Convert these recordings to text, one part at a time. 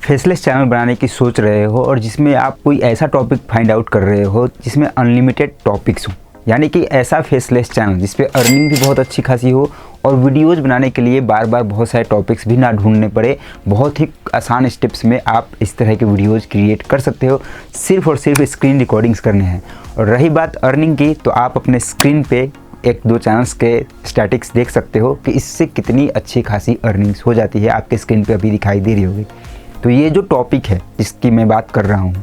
Faceless channel बनाने की सोच रहे हो और जिसमें आप कोई ऐसा टॉपिक फाइंड आउट कर रहे हो जिसमें अनलिमिटेड टॉपिक्स हो, यानी कि ऐसा फेसलेस चैनल जिस पे अर्निंग भी बहुत अच्छी खासी हो और वीडियोज़ बनाने के लिए बार बार बहुत सारे टॉपिक्स भी ना ढूंढने पड़े, बहुत ही आसान स्टेप्स में आप इस तरह के वीडियोज़ क्रिएट कर सकते हो। सिर्फ और सिर्फ स्क्रीन रिकॉर्डिंग्स करने हैं। और रही बात अर्निंग की, तो आप अपने स्क्रीन पे एक दो चैनल्स के स्टैटिक्स देख सकते हो कि इससे कितनी अच्छी खासी अर्निंग्स हो जाती है। आपके स्क्रीन पे अभी दिखाई दे रही होगी। तो ये जो टॉपिक है जिसकी मैं बात कर रहा हूँ,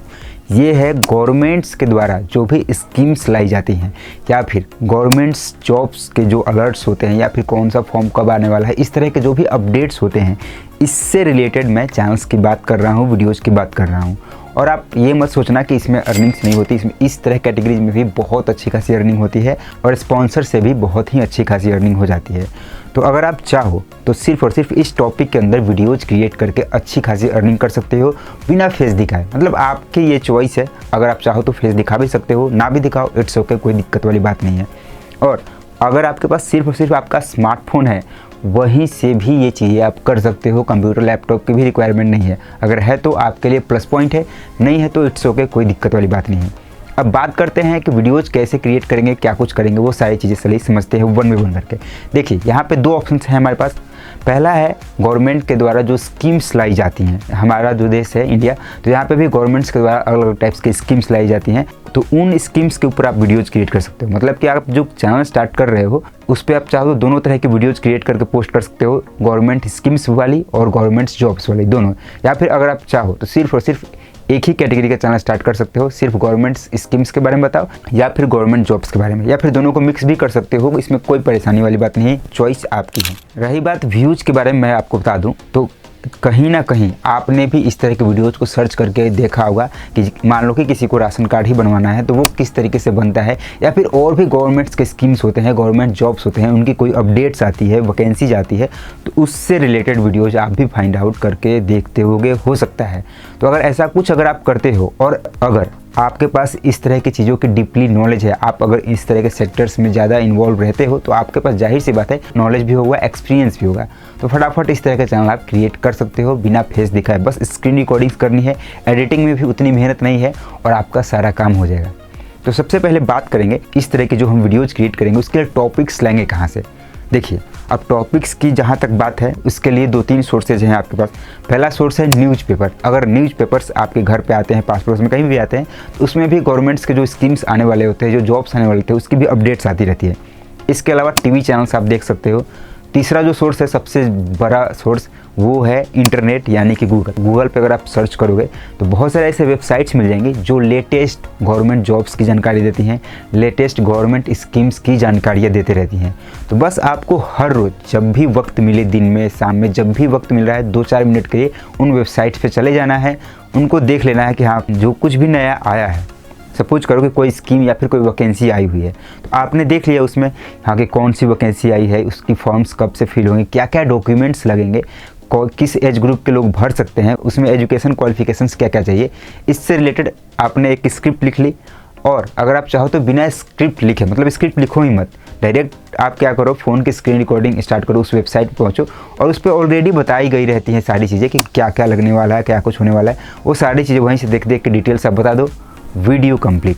ये है गवर्नमेंट्स के द्वारा जो भी स्कीम्स लाई जाती हैं या फिर गवर्नमेंट्स जॉब्स के जो अलर्ट्स होते हैं या फिर कौन सा फॉर्म कब आने वाला है, इस तरह के जो भी अपडेट्स होते हैं, इससे रिलेटेड मैं चैनल्स की बात कर रहा हूँ, वीडियोज़ की बात कर रहा हूँ। और आप ये मत सोचना कि इसमें अर्निंग्स नहीं होती, इसमें इस तरह कैटेगरीज में भी बहुत अच्छी खासी अर्निंग होती है और स्पॉन्सर से भी बहुत ही अच्छी खासी अर्निंग हो जाती है। तो अगर आप चाहो तो सिर्फ और सिर्फ इस टॉपिक के अंदर वीडियोज़ क्रिएट करके अच्छी खासी अर्निंग कर सकते हो बिना फेस दिखाए। मतलब आपकी ये चॉइस है, अगर आप चाहो तो फेस दिखा भी सकते हो, ना भी दिखाओ, इट्स ओके, कोई दिक्कत वाली बात नहीं है। और अगर आपके पास सिर्फ और सिर्फ आपका स्मार्टफोन है, वहीं से भी ये चीज़ें आप कर सकते हो। कंप्यूटर लैपटॉप की भी रिक्वायरमेंट नहीं है। अगर है तो आपके लिए प्लस पॉइंट है, नहीं है तो इट्स ओके, कोई दिक्कत वाली बात नहीं है। अब बात करते हैं कि वीडियोज़ कैसे क्रिएट करेंगे, क्या कुछ करेंगे, वो सारी चीज़ें चलिए समझते हैं वन बाय वन करके। देखिए, यहाँ पे दो ऑप्शंस हैं हमारे पास। पहला है गवर्नमेंट के द्वारा जो स्कीम्स लाई जाती हैं, हमारा जो देश है इंडिया, तो यहाँ पे भी गवर्नमेंट्स के द्वारा अलग अलग टाइप्स की स्कीम्स लाई जाती हैं। तो उन स्कीम्स के ऊपर आप वीडियोज़ क्रिएट कर सकते हो। मतलब कि आप जो चैनल स्टार्ट कर रहे हो उस पर आप चाहो तो दोनों तरह की वीडियोज़ क्रिएट करके पोस्ट कर सकते हो, गवर्नमेंट स्कीम्स वाली और गवर्नमेंट जॉब्स वाली दोनों। या फिर अगर आप चाहो तो सिर्फ और सिर्फ एक ही कैटेगरी का चैनल स्टार्ट कर सकते हो, सिर्फ गवर्नमेंट स्कीम्स के बारे में बताओ या फिर गवर्नमेंट जॉब्स के बारे में, या फिर दोनों को मिक्स भी कर सकते हो। इसमें कोई परेशानी वाली बात नहीं है, चॉइस आपकी है। रही बात व्यूज़ के बारे में, मैं आपको बता दूं तो कहीं ना कहीं आपने भी इस तरह के वीडियोज़ को सर्च करके देखा होगा कि मान लो कि किसी को राशन कार्ड ही बनवाना है तो वो किस तरीके से बनता है, या फिर और भी गवर्नमेंट्स के स्कीम्स होते हैं, गवर्नमेंट जॉब्स होते हैं, उनकी कोई अपडेट्स आती है, वैकेंसीज आती है, तो उससे रिलेटेड वीडियोज़ आप भी फाइंड आउट करके देखते होगे, हो सकता है। तो अगर ऐसा कुछ अगर आप करते हो और अगर आपके पास इस तरह की चीज़ों की डीपली नॉलेज है, आप अगर इस तरह के सेक्टर्स में ज़्यादा इन्वॉल्व रहते हो, तो आपके पास जाहिर सी बात है नॉलेज भी होगा, एक्सपीरियंस भी होगा। तो फटाफट इस तरह का चैनल आप क्रिएट कर सकते हो बिना फेस दिखाए। बस स्क्रीन रिकॉर्डिंग्स करनी है, एडिटिंग में भी उतनी मेहनत नहीं है और आपका सारा काम हो जाएगा। तो सबसे पहले बात करेंगे इस तरह के जो हम वीडियोज़ क्रिएट करेंगे उसके लिए टॉपिक्स लाएंगे कहाँ से। देखिए, अब टॉपिक्स की जहाँ तक बात है उसके लिए दो तीन सोर्सेज हैं आपके पास। पहला सोर्स है न्यूज़पेपर। अगर न्यूज़पेपर्स आपके घर पे आते हैं, पास पड़ोस में कहीं भी आते हैं, तो उसमें भी गवर्नमेंट्स के जो स्कीम्स आने वाले होते हैं, जो जॉब्स आने वाले होते हैं, उसकी भी अपडेट्स आती रहती है। इसके अलावा टीवी चैनल्स आप देख सकते हो। तीसरा जो सोर्स है, सबसे बड़ा सोर्स, वो है इंटरनेट, यानी कि गूगल पे अगर आप सर्च करोगे तो बहुत सारे ऐसे वेबसाइट्स मिल जाएंगे जो लेटेस्ट गवर्नमेंट जॉब्स की जानकारी देती हैं, लेटेस्ट गवर्नमेंट स्कीम्स की जानकारियाँ देते रहती हैं। तो बस आपको हर रोज़ जब भी वक्त मिले, दिन में, शाम में, जब भी वक्त मिल रहा है, 2-4 मिनट के लिए उन वेबसाइट्स पे चले जाना है, उनको देख लेना है कि हाँ, जो कुछ भी नया आया है, सपोज करो कि कोई स्कीम या फिर कोई वैकेंसी आई हुई है, तो आपने देख लिया उसमें हाँ कि कौन सी वैकेंसी आई है, उसकी फॉर्म्स कब से फिल होंगे, क्या क्या डॉक्यूमेंट्स लगेंगे, किस एज ग्रुप के लोग भर सकते हैं, उसमें एजुकेशन क्वालिफिकेशंस क्या क्या चाहिए, इससे रिलेटेड आपने एक स्क्रिप्ट लिख ली। और अगर आप चाहो तो बिना स्क्रिप्ट लिखे, मतलब स्क्रिप्ट लिखो ही मत, डायरेक्ट आप क्या करो, फ़ोन की स्क्रीन रिकॉर्डिंग स्टार्ट करो, उस वेबसाइट पर पहुँचो और उस पर ऑलरेडी बताई गई रहती हैं सारी चीज़ें कि क्या क्या लगने वाला है, क्या कुछ होने वाला है। वो सारी चीज़ें वहीं से देख देख के डिटेल्स आप बता दो, वीडियो कंप्लीट।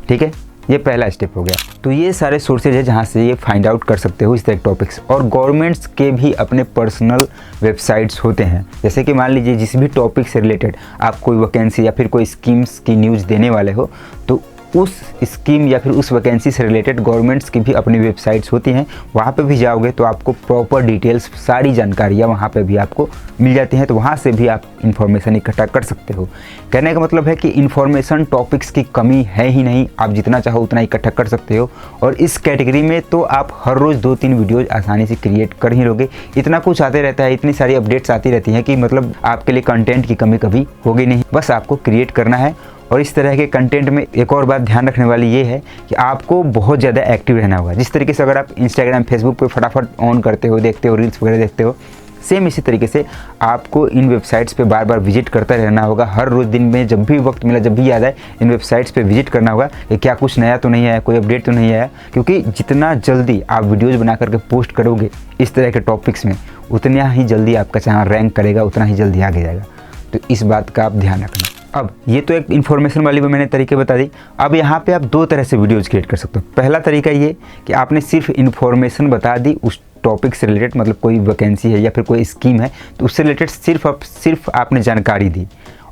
ठीक है, ये पहला स्टेप हो गया। तो ये सारे सोर्सेज है जहाँ से ये फाइंड आउट कर सकते हो इस तरह के टॉपिक्स। और गवर्नमेंट्स के भी अपने पर्सनल वेबसाइट्स होते हैं। जैसे कि मान लीजिए जिस भी टॉपिक से रिलेटेड आप कोई वैकेंसी या फिर कोई स्कीम्स की न्यूज़ देने वाले हो, तो उस स्कीम या फिर उस वैकेंसी से रिलेटेड गवर्नमेंट्स की भी अपनी वेबसाइट्स होती हैं। वहाँ पे भी जाओगे तो आपको प्रॉपर डिटेल्स, सारी जानकारियाँ वहाँ पे भी आपको मिल जाती हैं। तो वहाँ से भी आप इन्फॉर्मेशन इकट्ठा कर सकते हो। कहने का मतलब है कि इन्फॉर्मेशन टॉपिक्स की कमी है ही नहीं, आप जितना चाहो उतना इकट्ठा कर सकते हो। और इस कैटेगरी में तो आप हर रोज़ 2-3 वीडियोज़ आसानी से क्रिएट कर ही लोगे। इतना कुछ आते रहता है, इतनी सारी अपडेट्स आती रहती हैं कि मतलब आपके लिए कंटेंट की कमी कभी होगी नहीं। बस आपको क्रिएट करना है। और इस तरह के कंटेंट में एक और बात ध्यान रखने वाली ये है कि आपको बहुत ज़्यादा एक्टिव रहना होगा। जिस तरीके से अगर आप इंस्टाग्राम, फेसबुक पे फटाफट ऑन करते हो, देखते हो, रील्स वगैरह देखते हो, सेम इसी तरीके से आपको इन वेबसाइट्स पे बार बार विजिट करता रहना होगा। हर रोज़ दिन में जब भी वक्त मिला, जब भी याद आए, इन वेबसाइट्स पे विजिट करना होगा कि क्या कुछ नया तो नहीं आया, कोई अपडेट तो नहीं आया। क्योंकि जितना जल्दी आप वीडियोज़ बना करके पोस्ट करोगे इस तरह के टॉपिक्स में, उतना ही जल्दी आपका चैनल रैंक करेगा, उतना ही जल्दी आगे जाएगा। तो इस बात का आप ध्यान रखना। अब ये तो एक इन्फॉर्मेशन वाली मैंने तरीके बता दी। अब यहाँ पे आप दो तरह से वीडियोज़ क्रिएट कर सकते हो। पहला तरीका ये कि आपने सिर्फ इन्फॉर्मेशन बता दी उस टॉपिक से रिलेटेड, मतलब कोई वैकेंसी है या फिर कोई स्कीम है तो उससे रिलेटेड सिर्फ आपने जानकारी दी।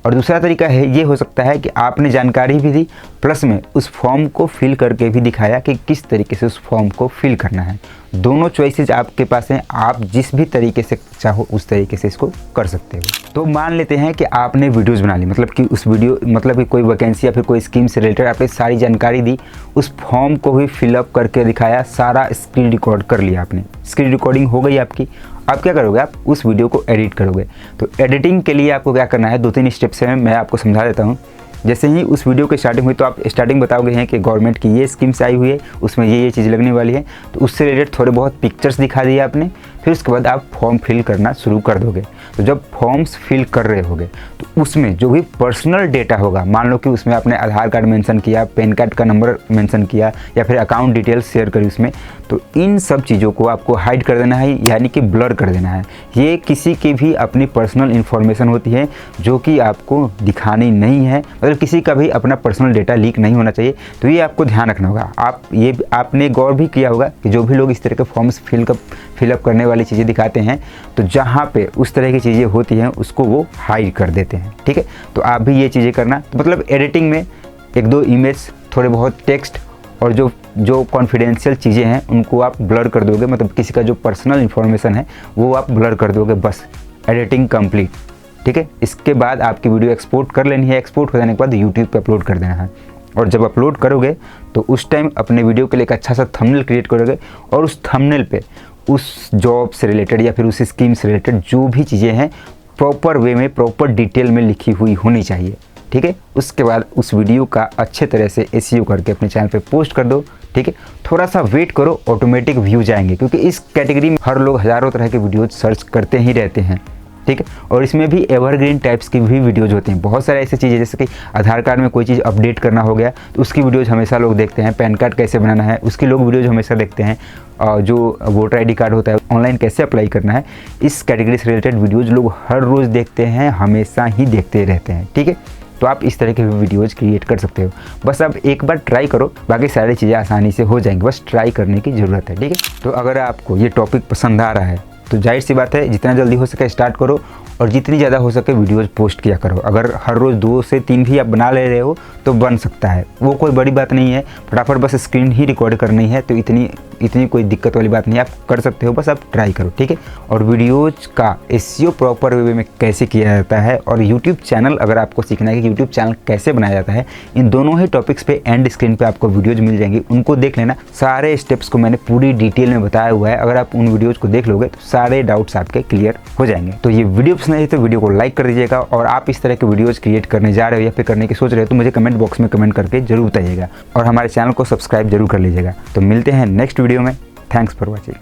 और दूसरा तरीका है ये हो सकता है कि आपने जानकारी भी दी प्लस में उस फॉर्म को फिल करके भी दिखाया कि किस तरीके से उस फॉर्म को फिल करना है। दोनों चॉइसेज आपके पास हैं, आप जिस भी तरीके से चाहो उस तरीके से इसको कर सकते हो। तो मान लेते हैं कि आपने वीडियोज़ बना ली, मतलब कि उस वीडियो मतलब कि कोई वैकेंसी या फिर कोई स्कीम से रिलेटेड आपने सारी जानकारी दी, उस फॉर्म को भी फिलअप करके दिखाया, सारा स्क्रीन रिकॉर्ड कर लिया आपने, स्क्रीन रिकॉर्डिंग हो गई आपकी। आप क्या करोगे, आप उस वीडियो को एडिट करोगे। तो एडिटिंग के लिए आपको क्या करना है, 2-3 स्टेप्स हैं, मैं आपको समझा देता हूँ। जैसे ही उस वीडियो की स्टार्टिंग हुई तो आप स्टार्टिंग बताओगे हैं कि गवर्नमेंट की ये स्कीम्स आई हुई है, उसमें ये चीज़ लगने वाली है, तो उससे रिलेटेड थोड़े बहुत पिक्चर्स दिखा दिए आपने। फिर उसके बाद आप फॉर्म फिल करना शुरू कर दोगे। तो जब फॉर्म्स फिल कर रहे होगे तो उसमें जो भी पर्सनल डेटा होगा, मान लो कि उसमें आपने आधार कार्ड मेंशन किया, पैन कार्ड का नंबर मेंशन किया या फिर अकाउंट डिटेल्स शेयर करी उसमें, तो इन सब चीज़ों को आपको हाइड कर देना है, यानी कि ब्लर कर देना है। ये किसी की भी अपनी पर्सनल इन्फॉर्मेशन होती है जो कि आपको दिखानी नहीं है, मतलब किसी का भी अपना पर्सनल डेटा लीक नहीं होना चाहिए। तो ये आपको ध्यान रखना होगा। आपने गौर भी किया होगा कि जो भी लोग इस तरह के फॉर्म्स फिलअप करने वाली चीज़ें दिखाते हैं तो जहाँ पे उस तरह की चीज़ें होती हैं उसको वो हाइड कर देते हैं। ठीक है, तो आप भी ये चीज़ें करना। तो मतलब एडिटिंग में 1-2 इमेज, थोड़े बहुत टेक्स्ट और जो कॉन्फिडेंशियल चीज़ें हैं उनको आप ब्लर कर दोगे, मतलब किसी का जो पर्सनल इन्फॉर्मेशन है वो आप ब्लर कर दोगे, बस एडिटिंग कंप्लीट। ठीक है, इसके बाद आपकी वीडियो एक्सपोर्ट कर लेनी है। एक्सपोर्ट हो जाने के बाद यूट्यूब पे अपलोड कर देना है। और जब अपलोड करोगे तो उस टाइम अपने वीडियो के लिए एक अच्छा सा थंबनेल क्रिएट करोगे और उस थंबनेल पे उस जॉब से रिलेटेड या फिर उस स्कीम से रिलेटेड जो भी चीज़ें हैं प्रॉपर वे में, प्रॉपर डिटेल में लिखी हुई होनी चाहिए। ठीक है, उसके बाद उस वीडियो का अच्छे तरह से SEO करके अपने चैनल पे पोस्ट कर दो। ठीक है, थोड़ा सा वेट करो, ऑटोमेटिक व्यूज आएंगे, क्योंकि इस कैटेगरी में हर लोग हज़ारों तरह के वीडियोज सर्च करते ही रहते हैं। ठीक है, और इसमें भी एवरग्रीन टाइप्स की भी वीडियोज़ होती हैं। बहुत सारे ऐसी चीज़ें जैसे कि आधार कार्ड में कोई चीज़ अपडेट करना हो गया तो उसकी वीडियोज़ हमेशा लोग देखते हैं। पैन कार्ड कैसे बनाना है उसकी लोग वीडियोज़ हमेशा देखते हैं। जो वोटर ID कार्ड होता है ऑनलाइन कैसे अप्लाई करना है, इस कैटेगरी से रिलेटेड वीडियोज़ लोग हर रोज़ देखते हैं, हमेशा ही देखते रहते हैं। ठीक है, तो आप इस तरह के वीडियोज़ क्रिएट कर सकते हो। बस आप एक बार ट्राई करो, बाकी सारी चीज़ें आसानी से हो जाएंगी, बस ट्राई करने की ज़रूरत है। ठीक है, तो अगर आपको ये टॉपिक पसंद आ रहा है तो जाहिर सी बात है जितना जल्दी हो सके स्टार्ट करो और जितनी ज़्यादा हो सके वीडियोज़ पोस्ट किया करो। अगर हर रोज़ 2 से 3 भी आप बना ले रहे हो तो बन सकता है, वो कोई बड़ी बात नहीं है। फटाफट बस स्क्रीन ही रिकॉर्ड करनी है, तो इतनी कोई दिक्कत वाली बात नहीं, आप कर सकते हो, बस आप ट्राई करो। ठीक है, और वीडियोज़ का SEO प्रॉपर वे में कैसे किया जाता है और यूट्यूब चैनल अगर आपको सीखना है कि यूट्यूब चैनल कैसे बनाया जाता है, इन दोनों ही टॉपिक्स पे एंड स्क्रीन पे आपको वीडियोज़ मिल जाएंगी, उनको देख लेना। सारे स्टेप्स को मैंने पूरी डिटेल में बताया हुआ है, अगर आप उन वीडियोज़ को देख लोगे तो सारे डाउट्स आपके क्लियर हो जाएंगे। तो ये वीडियो पसंद आई तो वीडियो को लाइक कर दीजिएगा, और आप इस तरह के वीडियोज़ क्रिएट करने जा रहे हो या फिर करने की सोच रहे हो तो मुझे कमेंट बॉक्स में कमेंट करके जरूर बताइएगा, और हमारे चैनल को सब्सक्राइब जरूर कर लीजिएगा। तो मिलते हैं नेक्स्ट वीडियो में। Thanks for watching.